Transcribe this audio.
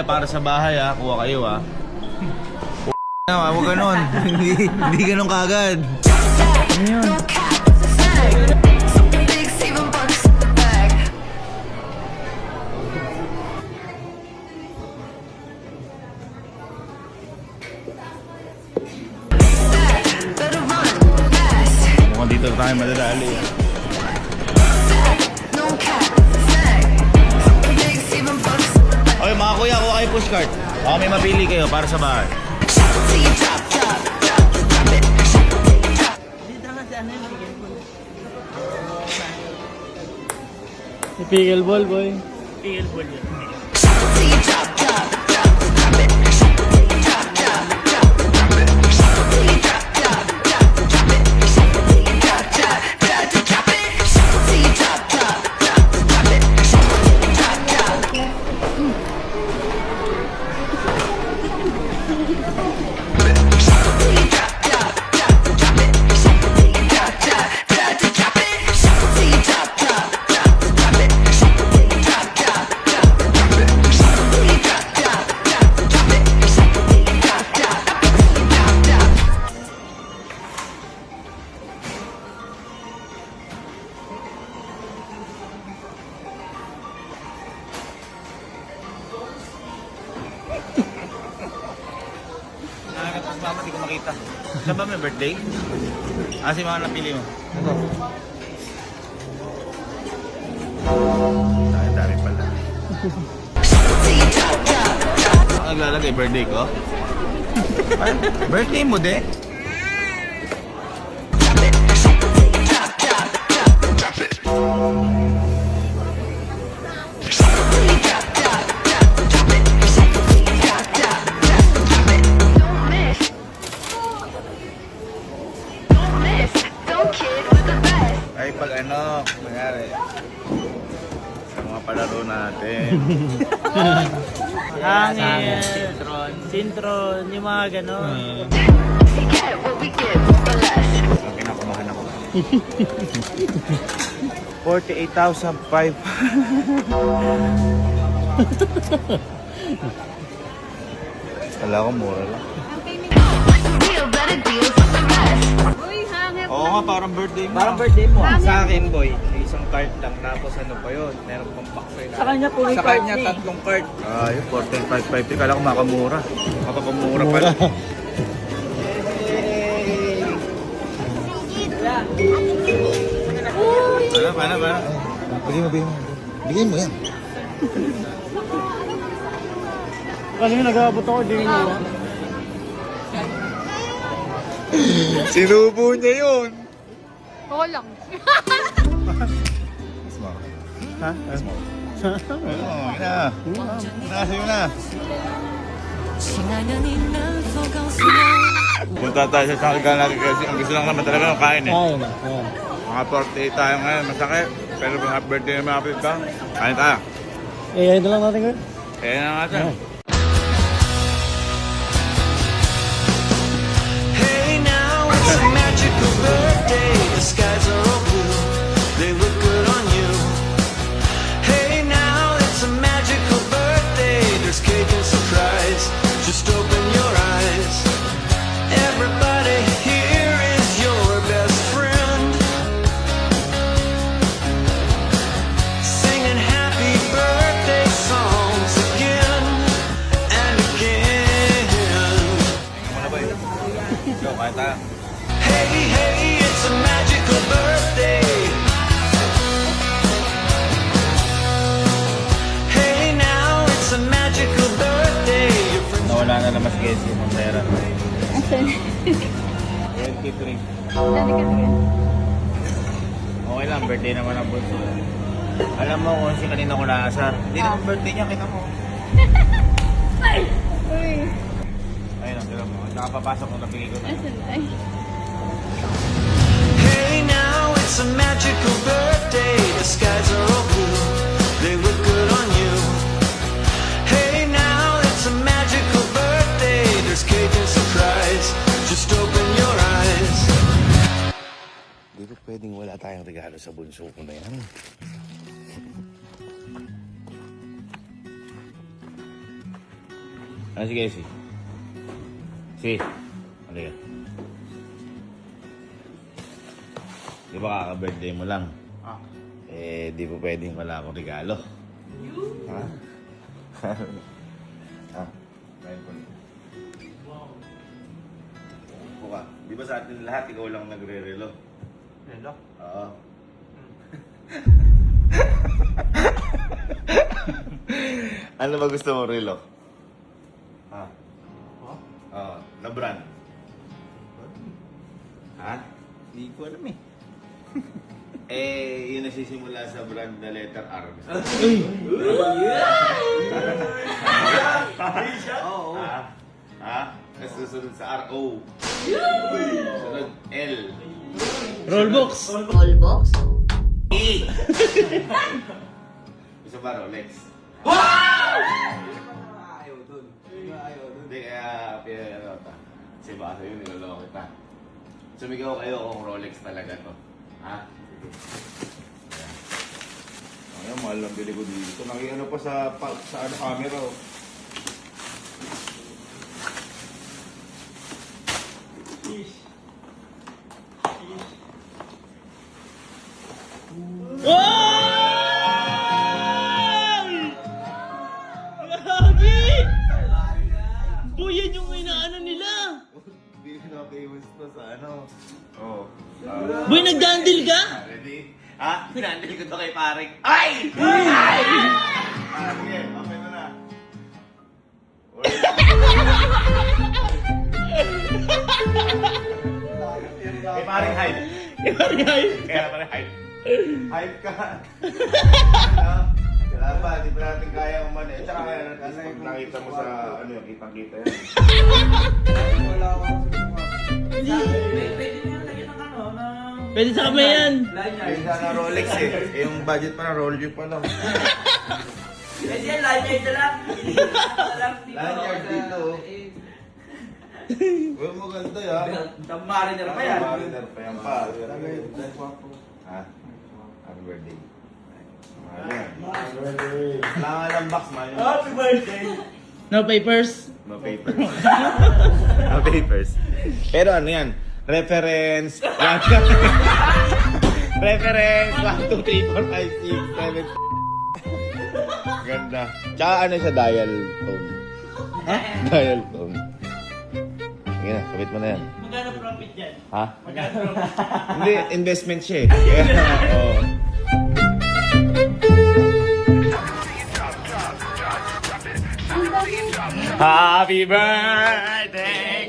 para sa bahay ha. Kuha kayo ha. Huwag ganun. Hindi ganun kagad. Ano yun? Mukhang dito tayo madadali ha. Okay mga kuya, kuha kayo pushcart. Baka may mapili kayo para sa bahay. Pickleball boy. Pickleball yun. Mama, di ko makita. Saan ba may birthday? Ah, si mama napili mo. Ito. Dami pala. Ang naglalagay birthday ko? Ay, birthday mo de? Ay, pag ano, nangyari sa mga palaro natin. Hangin, sintron, yung mga gano'n. Ang kinakumahan ako. 48,500. Kala ko mura lang. Oo nga, parang birthday mo. Parang birthday mo ah. Sa akin, boy, isang card lang. Tapos ano pa yun? Meron pang box na. Sa kanya po Sa kanya, tatlong card. Ah, yun, 14,550. Kala ko makamura. Makakamura pala. Paano? Bigyan mo. Bigyan mo yan. Kasi nag-aabot ako, di mo. Sinubo niya yun. Oo lang. Small. Ha? Small. Oo, ina. Sa'yo na. Punta tayo sa sangkigan natin kasi ang gusto lang naman talaga ng kain eh. Ayun na. Mga 48 tayo ngayon, masakit. Pero kung happy birthday naman kapit ka, kain tayo. Eh, ito lang natin ko. Kaya na natin. Hey now, it's a magical birthday. The skies are all blue. They look good on you. Hey now, it's a magical birthday. There's cake and surprise. Just open your eyes. Everybody here is your best friend. Singing happy birthday songs again and again. Muna ba yun? Go, kain tayo. Hey, it's a magical birthday. Hey now, it's a magical birthday. Your friends Nawala na naman si Casey ng pera. Asan? 23. Dali ka. Okay lang, birthday naman ang bunso. Alam mo kung si kanina ko naasar. Hindi naman birthday niya, kita mo. Uy. Ayun lang, tira mo. Nakapapasok kung nabigay ko na. Asan? Ay. Hey now, it's a magical birthday. The skies are all blue. They look good on you. Hey now, it's a magical birthday. There's cake and surprise. Just open your eyes. Hindi ko pwedeng wala tayong regalo sa bunso ko na yan. Ah, sige, si. Si. Ano yan? Di ba kaka-birthday mo lang? Ah. Eh, di po pwedeng wala akong regalo. Ha? Ha? Ngayon po. Upo ka. Di ba sa atin lahat, ikaw lang nagre-relo? Hello? Oo. Ano ba gusto mo, relo? Ha? Oh? Oo. Na brand? Ha? Hindi ko alam eh. Eh, yun nasisimula sa brand na letter R. Oo. Ha? Ha? Tapos susunod sa R-O. Sunod L. Rollbox. Wallbox? E! Gusto ba Rolex? Ayaw dun. Ayaw dun. Hindi, kaya pinano ta. Kasi baka sa'yo niloloko kita. Sumigaw kayo kung Rolex talaga to. Ha? Sige. Ayan, mahal lang bili ko dito. Nakiano pa sa ano, camera oh. Wow! Grabe! Boy, yan yung inaano nila. Bili na famous to sa ano. Oo. Boy, nagdandil ka? Ready? Ha? Pinandil ko to kay paring. Ay! Ay! Sige, okay mo na. Kay paring hype. Kaya paring hype. Hype ka. Ano? Kaya ba, di ba natin kaya umani? Tsaka pag nakita mo sa ano yung kitang-kita yan. Wala ako sa Pwede sa kamay yan. Yung sana Rolex eh. Yung budget pa na Rolex pa lang. Lanyard dito. Uy, maganda ya. Mariner pa yan. Mariner pa yan pa. Ha? Happy birthday. Kailangan ng box man. Happy birthday! No papers? No papers. No papers. Pero ano yan? Reference. Reference. 1, 2, 3, 4, 5, 6, 7. Ganda. Tsaka ano siya, dial tone. Ha? Dial tone. Sige na, sabit mo na yan. Magkano profit yan? Ha? Magkano profit? Hindi, investment siya eh. Kaya, oo. Happy birthday